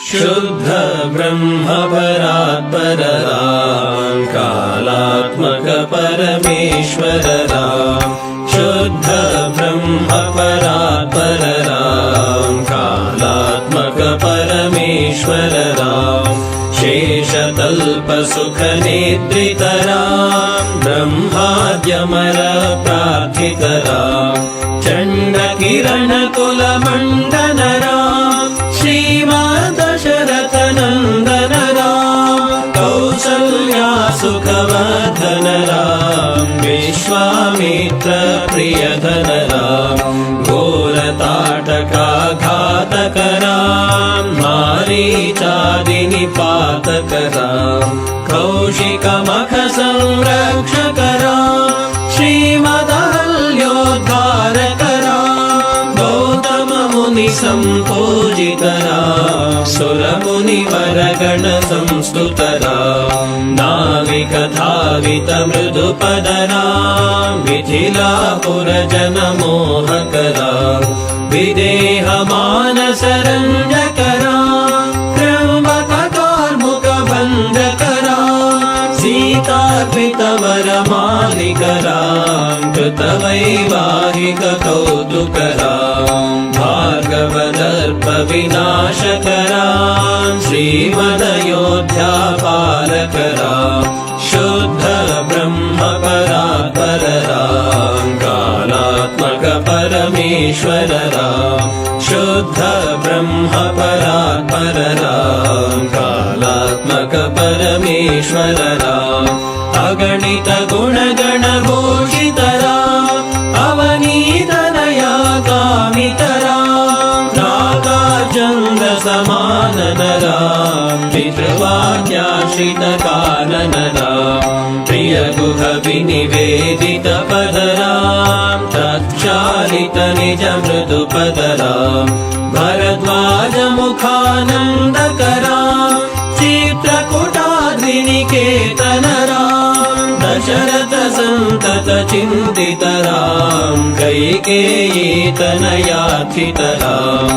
शुद्ध ब्रह्म परात्पर राम कालात्मक परमेश्वर राम शुद्ध ब्रह्म परात्पर राम कालात्मक परमेश्वर राम शेषतल्प सुख निद्रित राम ब्रह्माद्यमर प्रार्थित राम चण्ड किरण कुल मंडन राम श्रीमान दशरथ नंदन राम कौसल्या सुखवर्धन राम विश्वामित्र प्रियधन राम घोरताटका घातक राम मारीचादि निपातक राम कौशिक मख संरक्षक राम श्रीमदहल्योद्धारक राम गौतम मुनि संपूजित राम सुर मुनिवर गण संस्तुत राम नाविक धावित मृदुपद राम मिथिलापुर जन मोहक राम विदेह मानस रंजक राम त्र्यंबक कार्मुक भंजक राम सीतार्पित वर मालिक राम कृत वैवाहिक कौतुक राम भार्गव दर्प विनाशक राम श्रीमदयोध्या पालक राम शुद्ध ब्रह्म परात्पर राम कालात्मक परमेश्वर राम शुद्ध ब्रह्म परात्पर राम कालात्मक परमेश्वर राम अगणित गुणगण भूषित राम अवनीतनया कामित राम नागार्जुन समानन राम पितृवाक्याश्रित कानन राम प्रिय गुह विनिवेदित पद राम तत्क्षालित निज मृदु पद राम भरद्वाज मुखानंदक राम चित्रकूटाद्रिनिकेतन राम दशरथ संतत चिंतित राम कैकेयी तनयार्थित राम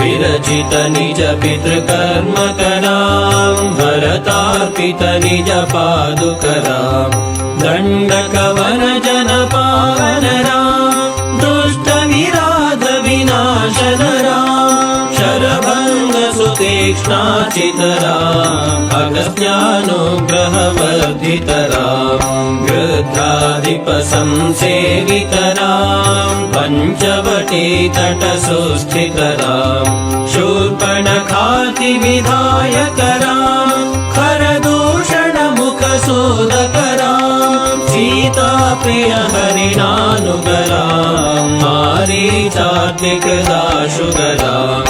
विरचित निज पितृकर्मक राम भरतार्पित निज पादुक राम दंडक वन जन पावन राम दुष्ट विराध विनाशन राम शरभंग सुतीक्ष्णाचित राम अगस्त्यानुग्रह वर्धित राम गृध्राधिप संसेवित राम पंचवटी तट सुस्थित राम शूर्पणखाति विधायक राम खरदूषण मुख सोदक राम सीता प्रिय हरिणानुग राम मारीचात्मिक दाशुग राम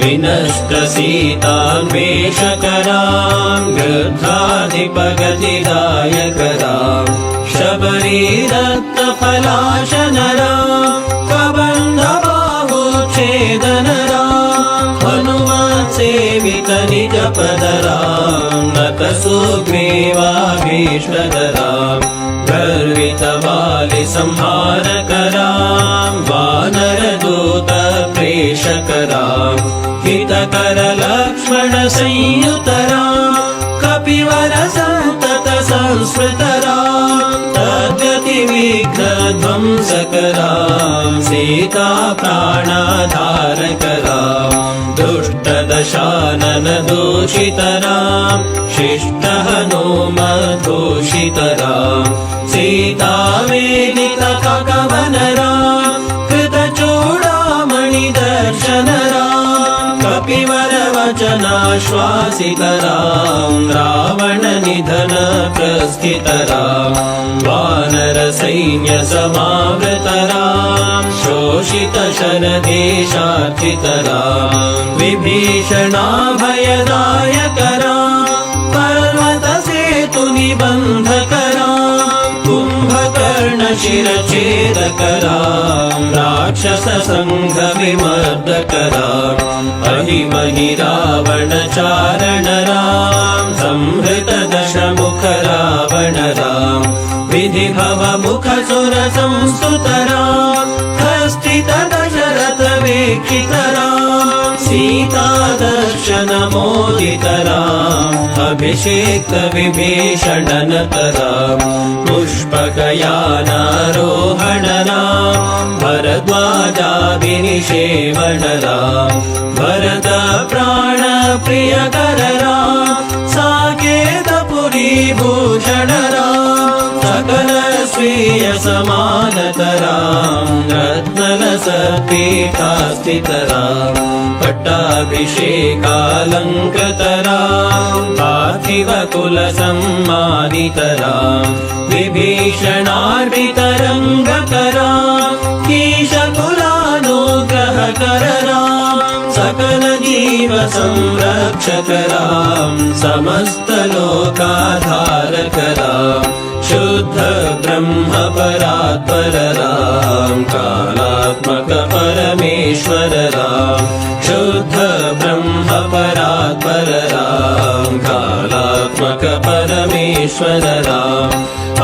विनष्ट सीतान्वेषक राम गृध्राधिप गतिदायक राम शबरी दत्त फलाशन राम कबंध बाहुच्छेदन राम हनुमान सेवित निज पद राम नत सुग्रीवाभीष्टद राम गर्वित वालि संहारक राम वानर दूत प्रेषक राम हितकर लक्ष्मण संयुत राम कपिवर संतत संस्मृत राम तद्गति विघ्न ध्वंसक राम सीता प्राणाधारक राम दुष्ट दशानन दूषित राम शिष्ट हनुमद्भूषित राम सीता वेदित कवन राम कृत चूड़ामणि दर्शन राम कपिवर वचनाश्वासित राम रावण निधन प्रस्थित राम वानर सैन्य समावृत राम शोषित शरदेशार्थित राम विभीषणाभयदायक राम पर्वत सेतु निबंधक राम कुंभकर्ण शिरच्छेदक राम राक्षस संघ विमर्दक राम अहिमहि रावण चारण राम संहृत दशमुख रावण राम विधि भव मुख सुर संस्तुत राम हस्तित दशरथ वीक्षित राम सीता दर्शनमोदितराम् अभिषेक्त विभीषणनतराम् पुष्पकयानारोहणराम् भरद्वाजाभिनिषेवणराम् भरत प्राणप्रियकरराम् साकेतपुरी भूषणराम् सकल स्वीय समानतराम् रत्नलसपीठास्थितराम् पट्टाभिषेकालङ्कृतराम् पार्थिवकुलसम्मानितराम् विभीषणार्पितरङ्गकराम् कीशकुलानुग्रहकरराम् सकल जीव संरक्षकराम् समस्तलोकाधारकराम् शुद्ध ब्रह्म परात्परराम् कालात्मक परमेश्वरराम् शुद्ध ब्रह्म परात्परराम् कालात्मक परमेश्वरराम्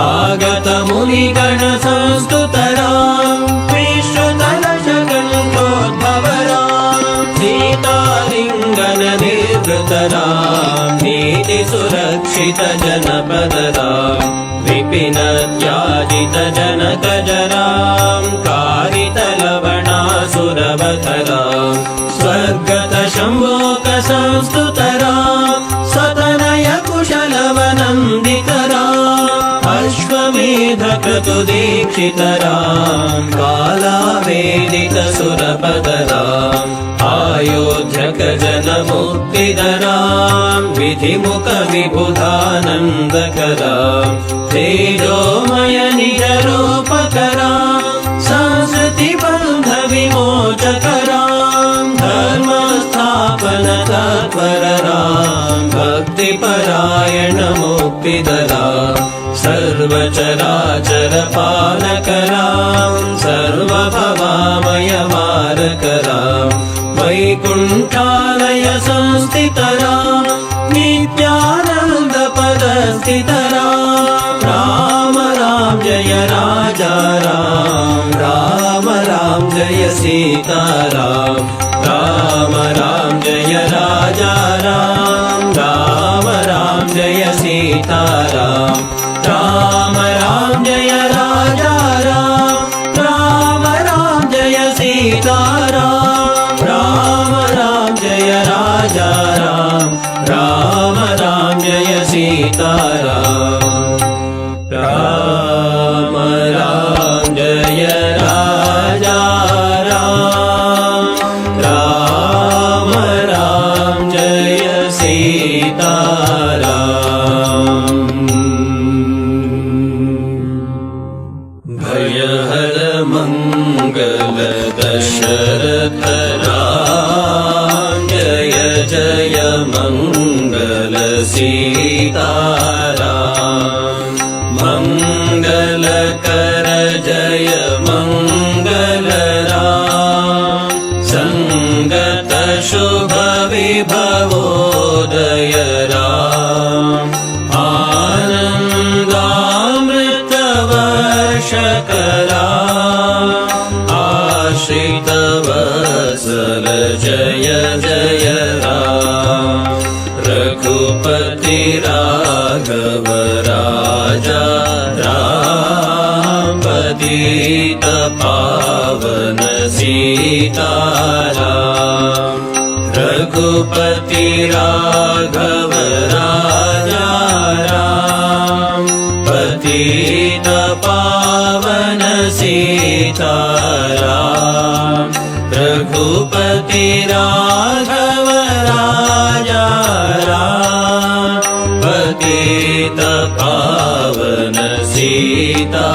आगत मुनिगण संस्तुतराम् विश्वतलशकण्ठोद्भवराम् सीतालिङ्गन निर्वृतराम् नीति सुरक्षित जनपदराम् विपिन त्याजित जनकजराम् कारितलवणासुरवधराम् स्वर्गत शम्भोक संस्तुतराम् सतनय कुशलवनन्दितराम् अश्वमेध क्रतुदीक्षितराम् कालावेदित सुरपदराम् आयोध्यक जनमुक्तिदराम् विधिमुख विबुधानन्दकराम् तेजोमय निजरूपकराम् संस्कृति बन्ध विमोचकराम् धर्मस्थापन तत्परराम् भक्तिपरायण मुक्तिदराम् सर्वचराचर पालकराम् सर्वभवामय मारकराम् वैकुण्ठालय संस्थितराम् नित्यानन्द पदस्थितराम् राम राम जय राजा राम राम राम जय सीताराम राम राम जय राजा राम राम राम जय सीताराम राम राम जय राजा राम राम राम जय सीताराम राम राम जय राजा राम राम राम जय सीताराम राम राम जय राजा राम राम राम जय सीताराम भयहर मंगल दशरथ राम जय जय मंगल सीताराम मंगल कर जय मंगल राम संगत शुभ विभवोदय राम आनन्दामृत वर्षकरा आश्रित वत्सल जय जय राम रघुपति राघव राजा राम पतित पावन सीताराम रघुपति राघव राजा राम पतित पावन सीताराम रघुपति राघव राजा राम पतित पावन सीता